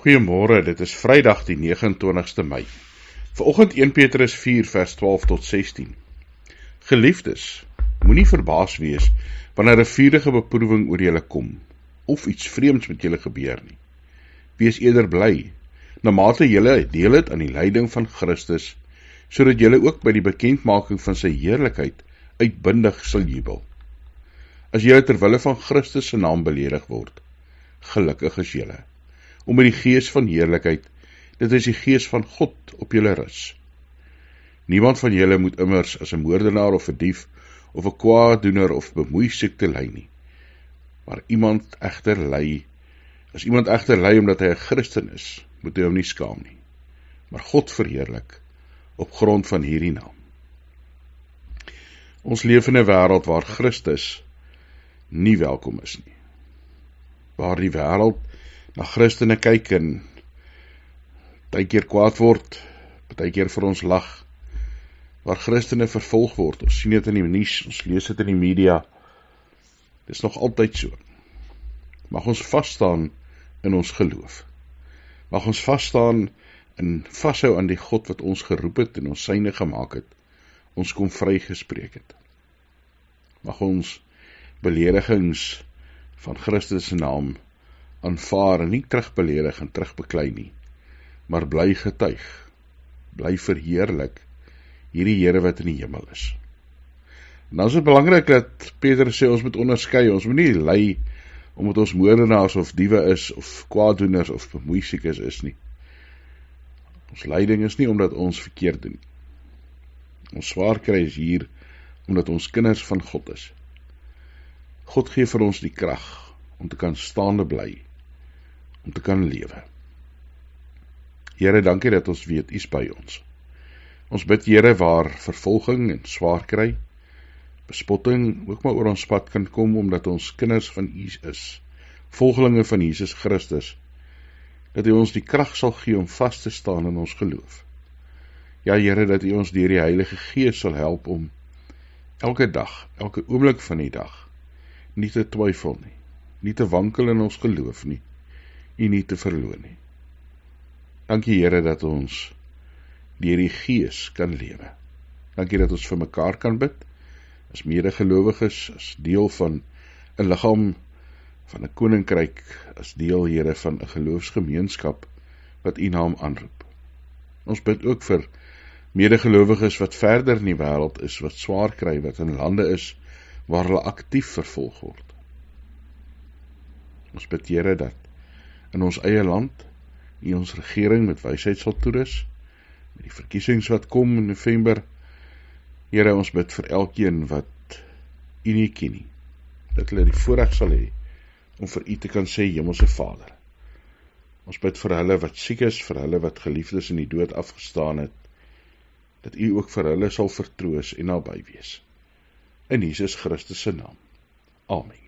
Goeiemôre, dit is Vrydag die 29ste Mei. Vanoggend 1 Petrus 4 vers 12 tot 16. Geliefdes, moenie verbaas wees wanneer 'n vurige beproewing oor julle kom, of iets vreemds met julle gebeur nie. Wees eerder bly, na mate julle deel het aan die lyding van Christus, sodat julle ook by die bekendmaking van sy heerlikheid uitbundig sal jubel. As julle ter wille van Christus se naam beledig word, gelukkig is julle, omdat die gees van heerlikheid, dit is die gees van God op julle rus. Niemand van julle moet immers as 'n moordenaar of 'n dief, of 'n kwaaddoener of bemoeisiekte ly nie. Maar as iemand egter ly omdat hy 'n Christen is, moet hy hom nie skaam nie, maar God verheerlik op grond van hierdie naam. Ons leef in 'n wêreld waar Christus nie welkom is nie. Waar die wêreld na Christene kyk en partykeer kwaad word, partykeer vir ons lag, waar Christene vervolg word, ons sien dit in die nuus, ons lees dit in die media, dit is nog altyd so. Mag ons vasstaan in ons geloof, mag ons vasstaan en vashou aan die God wat ons geroep het en ons syne gemaak het, ons kom vrygespreek het. Mag ons beledigings van Christus se naam aanvaar en nie terugbeledig en terugbeklei nie, maar bly getuig, bly verheerlik hierdie Here wat in die hemel is. En dan is dit belangrik dat Petrus sê ons moet onderskei, ons moet nie ly omdat ons moordenaars of diewe is, of kwaaddoeners of bemoeisiekes is nie. Ons lyding is nie omdat ons verkeerd doen. Ons swaar kry is hier omdat ons kinders van God is. God gee vir ons die krag om te kan staande bly, om te kan lewe. Here, dankie dat ons weet, U is by ons. Ons bid, Here, waar vervolging en swaar kry, bespotting ook maar oor ons pad kan kom, omdat ons kinders van U is, volgelinge van Jesus Christus, dat U ons die krag sal gee om vas te staan in ons geloof. Ja, Here, dat U ons deur die Heilige Gees sal help om elke dag, elke oomblik van die dag, nie te twyfel nie, nie te wankel in ons geloof nie, U nie te verloon nie. Dankie, Here, dat ons deur die Gees kan lewe. Dankie dat ons vir mekaar kan bid, as medegelowiges, as deel van 'n liggaam van 'n koninkryk, as deel, Here, van 'n geloofsgemeenskap wat U naam aanroep. Ons bid ook vir medegelowiges wat verder in die wêreld is, wat swaar kry, wat in lande is waar hulle aktief vervolg word. Ons bid, Here, dat in ons eie land U ons regering met wysheid sal toerus, met die verkiesings wat kom in November. Here, ons bid vir elkeen wat U nie ken nie, dat hulle die voorreg sal hê om vir U te kan sê, Hemelse Vader. Ons bid vir hulle wat siek is, vir hulle wat geliefdes in die dood afgestaan het, dat U ook vir hulle sal vertroos en naby wees. In Jesus Christus se naam. Amen.